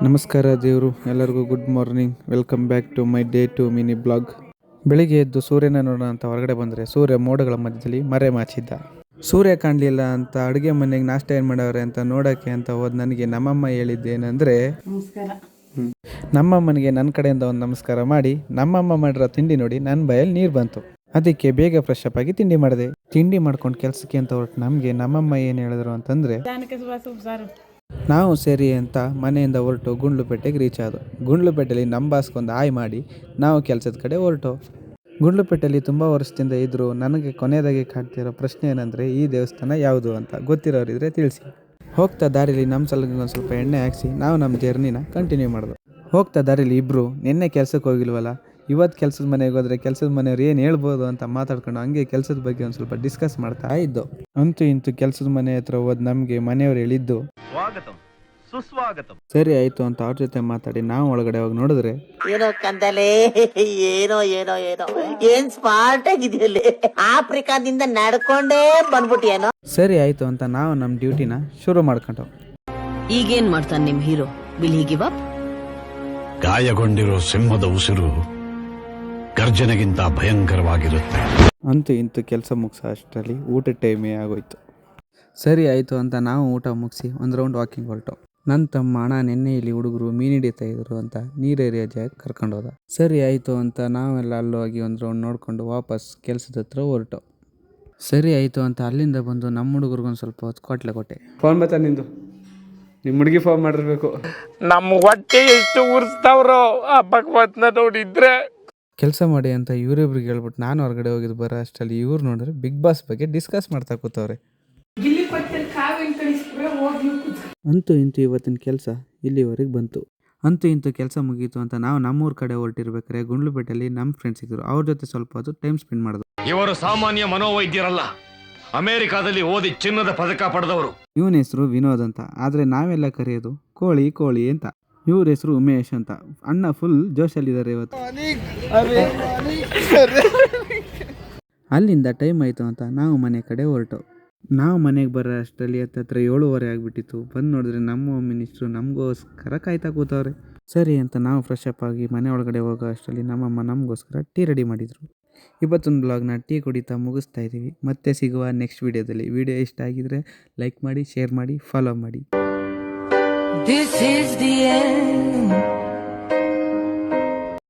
ನಮಸ್ಕಾರ ದೇವರು ಎಲ್ಲರಿಗೂ good morning. Welcome back to my day two mini blog. ಬೆಳಿಗ್ಗೆ ಎದ್ದು ಸೂರ್ಯನ ನೋಡೋಣ ಅಂತ ಹೊರಗಡೆ ಬಂದರೆ ಸೂರ್ಯ ಮೋಡಗಳ ಮಧ್ಯದಲ್ಲಿ ಮರೆ ಮಾಚಿದ್ದ. ಸೂರ್ಯ ಕಾಣಲಿಲ್ಲ ಅಂತ ಅಡುಗೆ ಮನೆಗೆ ನಾಷ್ಟ ಏನು ಮಾಡವ್ರೆ ಅಂತ ನೋಡೋಕ್ಕೆ ಅಂತ ಹೋದ್ ನನಗೆ ನಮ್ಮಮ್ಮ ಹೇಳಿದ್ದೇನೆಂದರೆ ನಮ್ಮಮ್ಮನಿಗೆ ನನ್ನ ಕಡೆಯಿಂದ ಒಂದು ನಮಸ್ಕಾರ ಮಾಡಿ ನಮ್ಮಮ್ಮ ಮಾಡಿರೋ ತಿಂಡಿ ನೋಡಿ ನನ್ನ ಬಾಯಲ್ಲಿ ನೀರು ಬಂತು. ಅದಕ್ಕೆ ಬೇಗ ಫ್ರೆಶ್ ಅಪ್ ಆಗಿ ತಿಂಡಿ ಮಾಡಿದೆ. ತಿಂಡಿ ಮಾಡ್ಕೊಂಡು ಕೆಲಸಕ್ಕೆ ಅಂತ ಹೊರಟು ನಮಗೆ ನಮ್ಮಮ್ಮ ಏನು ಹೇಳಿದ್ರು ಅಂತಂದರೆ ನಾವು ಸೇರಿ ಅಂತ ಮನೆಯಿಂದ ಹೊರಟು ಗುಂಡ್ಲುಪೇಟೆಗೆ ರೀಚ್ ಆದವು. ಗುಂಡ್ಲುಪೇಟೆಯಲ್ಲಿ ನಮ್ಮ ಬಾಸ್ಗೊಂದು ಆಯ್ ಮಾಡಿ ನಾವು ಕೆಲಸದ ಕಡೆ ಹೊರಟು. ಗುಂಡ್ಲುಪೇಟೆಯಲ್ಲಿ ತುಂಬ ವರ್ಷದಿಂದ ಇದ್ದರೂ ನನಗೆ ಕೊನೆಯದಾಗಿ ಕಾಡ್ತಿರೋ ಪ್ರಶ್ನೆ ಏನಂದರೆ ಈ ದೇವಸ್ಥಾನ ಯಾವುದು ಅಂತ ಗೊತ್ತಿರೋರಿದ್ರೆ ತಿಳಿಸಿ. ಹೋಗ್ತಾ ದಾರಿಲಿ ನಮ್ಮ ಸಲಗಿಗೆ ಒಂದು ಸ್ವಲ್ಪ ಎಣ್ಣೆ ಹಾಕಿಸಿ ನಾವು ನಮ್ಮ ಜರ್ನಿನ ಕಂಟಿನ್ಯೂ ಮಾಡಿದ್ವು. ಹೋಗ್ತಾ ದಾರಿಲಿ ಇಬ್ಬರು ನಿನ್ನೆ ಕೆಲಸಕ್ಕೆ ಹೋಗಿಲ್ವಲ್ಲ, ಇವತ್ತು ಕೆಲಸದ ಮನೆಗೆ ಹೋದರೆ ಕೆಲಸದ ಮನೆಯವ್ರು ಏನು ಹೇಳ್ಬೋದು ಅಂತ ಮಾತಾಡ್ಕೊಂಡು ಹಂಗೆ ಕೆಲಸದ ಬಗ್ಗೆ ಒಂದು ಸ್ವಲ್ಪ ಡಿಸ್ಕಸ್ ಮಾಡ್ತಾ ಇದ್ದು. ಅಂತೂ ಇಂತೂ ಕೆಲಸದ ಮನೆ ಹತ್ರ ಹೋದ್ ನಮಗೆ ಮನೆಯವ್ರು ಹೇಳಿದ್ದು ಸರಿ ಆಯ್ತು ಅಂತ ಅವ್ರ ಜೊತೆ ಮಾತಾಡಿ ನಾವು ಒಳಗಡೆ ಹೋಗಿ ನೋಡಿದ್ರೆ ಏನೋ ಕಂದಲೆ ಏನೋ ಏನೋ ಏನೋ ಏನ್ ಸ್ಮಾರ್ಟ್ ಆಗಿದೆಯಲ್ಲಿ ಆಫ್ರಿಕಾದಿಂದ ನಡ್ಕೊಂಡೇ ಬಂದ್ಬಿಟ್ಟಿಯೇನೋ. ಸರಿ ಆಯ್ತು ಅಂತ ನಾವು ನಮ್ಮ ಡ್ಯೂಟಿನ ಶುರು ಮಾಡ್ಕೊಂಡವು. ಈಗೇನ್ ಮಾಡ್ತಾನೆ ನಿಮ್ ಹೀರೋ? Will he give up? ಗಾಯಗೊಂಡಿರೋ ಸಿಂಹದ ಉಸಿರು ಗರ್ಜನೆಗಿಂತ ಭಯಂಕರವಾಗಿರುತ್ತೆ. ಅಂತೂ ಇಂತೂ ಕೆಲಸ ಮುಗಿಸೋ ಅಷ್ಟರಲ್ಲಿ ಊಟದ ಟೈಮೇ ಆಗೋಯ್ತು. ಸರಿ ಆಯಿತು ಅಂತ ನಾವು ಊಟ ಮುಗಿಸಿ ಒಂದು ರೌಂಡ್ ವಾಕಿಂಗ್ ಹೊರಟು. ನನ್ನ ತಮ್ಮ ಅಣ್ಣ ನೆನ್ನೆ ಇಲ್ಲಿ ಹುಡುಗರು ಮೀನು ಹಿಡಿತಾ ಇದ್ರು ಅಂತ ನೀರೇರಿಯ ಜಾಗಕ್ಕೆ ಕರ್ಕೊಂಡು ಹೋದ. ಸರಿ ಆಯಿತು ಅಂತ ನಾವೆಲ್ಲ ಅಲ್ಲೋಗಿ ಒಂದು ರೌಂಡ್ ನೋಡಿಕೊಂಡು ವಾಪಸ್ ಕೆಲಸದ ಹತ್ರ ಹೊರಟು. ಸರಿ ಆಯಿತು ಅಂತ ಅಲ್ಲಿಂದ ಬಂದು ನಮ್ಮ ಹುಡುಗರಿಗೊಂದು ಸ್ವಲ್ಪ ಹೊತ್ತು ಕೊಟ್ಟೆ. ಫೋನ್ ಬರ್ತಾ ನಿಂದು, ನಿಮ್ಮ ಹುಡುಗಿ ಫೋನ್ ಮಾಡಿರ್ಬೇಕು. ನಮ್ಮ ಹೊಟ್ಟೆ ಎಷ್ಟು ಉರ್ಸ್ತಾವ್ರೋ ಆ ಭಗವತ್ನ ನೋಡಿದ್ರೆ. ಕೆಲಸ ಮಾಡಿ ಅಂತ ಇವರಿಬ್ರಿಗೆ ಹೇಳ್ಬಿಟ್ಟು ನಾನು ಹೊರಗಡೆ ಹೋಗಿದ್ದು ಬರೋ ಅಷ್ಟರಲ್ಲಿ ಇವ್ರು ನೋಡಿದ್ರೆ ಬಿಗ್ ಬಾಸ್ ಬಗ್ಗೆ ಡಿಸ್ಕಸ್ ಮಾಡ್ತಾ ಕೂತವ್ರೆ. ಅಂತೂ ಇಂತೂ ಇವತ್ತಿನ ಕೆಲಸ ಇಲ್ಲಿವರೆಗೆ ಬಂತು. ಅಂತೂ ಇಂತೂ ಕೆಲಸ ಮುಗೀತು ಅಂತ ನಾವು ನಮ್ಮೂರ ಕಡೆ ಹೊರಟಿರ್ಬೇಕಾದ್ರೆ ಗುಂಡ್ಲುಪೇಟೆಯಲ್ಲಿ ನಮ್ಮ ಫ್ರೆಂಡ್ಸ್ ಇದ್ರು. ಅವ್ರ ಜೊತೆ ಸ್ವಲ್ಪ ಹೊತ್ತು ಟೈಮ್ ಸ್ಪೆಂಡ್ ಮಾಡಿದ್ರು. ಇವರು ಸಾಮಾನ್ಯ ಮನೋವೈದ್ಯರಲ್ಲ, ಅಮೆರಿಕಾದಲ್ಲಿ ಓದಿ ಚಿನ್ನದ ಪದಕ ಪಡೆದವರು. ಇವನ ಹೆಸರು ವಿನೋದ್ ಅಂತ, ಆದರೆ ನಾವೆಲ್ಲ ಕರೆಯೋದು ಕೋಳಿ ಕೋಳಿ ಅಂತ. ಇವ್ರ ಹೆಸರು ಉಮೇಶ್ ಅಂತ. ಅಣ್ಣ ಫುಲ್ ಜೋಶಲ್ಲಿದ್ದಾರೆ ಇವತ್ತು. ಅಲ್ಲಿಂದ ಟೈಮ್ ಆಯಿತು ಅಂತ ನಾವು ಮನೆ ಕಡೆ ಹೊರಟು. ನಾವು ಮನೆಗೆ ಬರೋ ಅಷ್ಟರಲ್ಲಿ ಹತ್ತತ್ರ 7:30 ಆಗಿಬಿಟ್ಟಿತ್ತು. ಬಂದು ನೋಡಿದ್ರೆ ನಮ್ಮ ಮಿನಿಸ್ಟ್ರು ನಮಗೋಸ್ಕರ ಕಾಯ್ತಾ ಕೂತವ್ರೆ. ಸರಿ ಅಂತ ನಾವು ಫ್ರೆಶ್ ಅಪ್ ಆಗಿ ಮನೆ ಒಳಗಡೆ ಹೋಗೋ ಅಷ್ಟರಲ್ಲಿ ನಮ್ಮಮ್ಮ ನಮಗೋಸ್ಕರ ಟೀ ರೆಡಿ ಮಾಡಿದರು. ಇವತ್ತೊಂದು ಬ್ಲಾಗ್ನ ಟೀ ಕುಡಿತಾ ಮುಗಿಸ್ತಾ ಇದ್ದೀವಿ. ಮತ್ತೆ ಸಿಗುವ ನೆಕ್ಸ್ಟ್ ವಿಡಿಯೋದಲ್ಲಿ. ವಿಡಿಯೋ ಇಷ್ಟ ಆಗಿದ್ರೆ ಲೈಕ್ ಮಾಡಿ, ಶೇರ್ ಮಾಡಿ, ಫಾಲೋ ಮಾಡಿ. This is the end.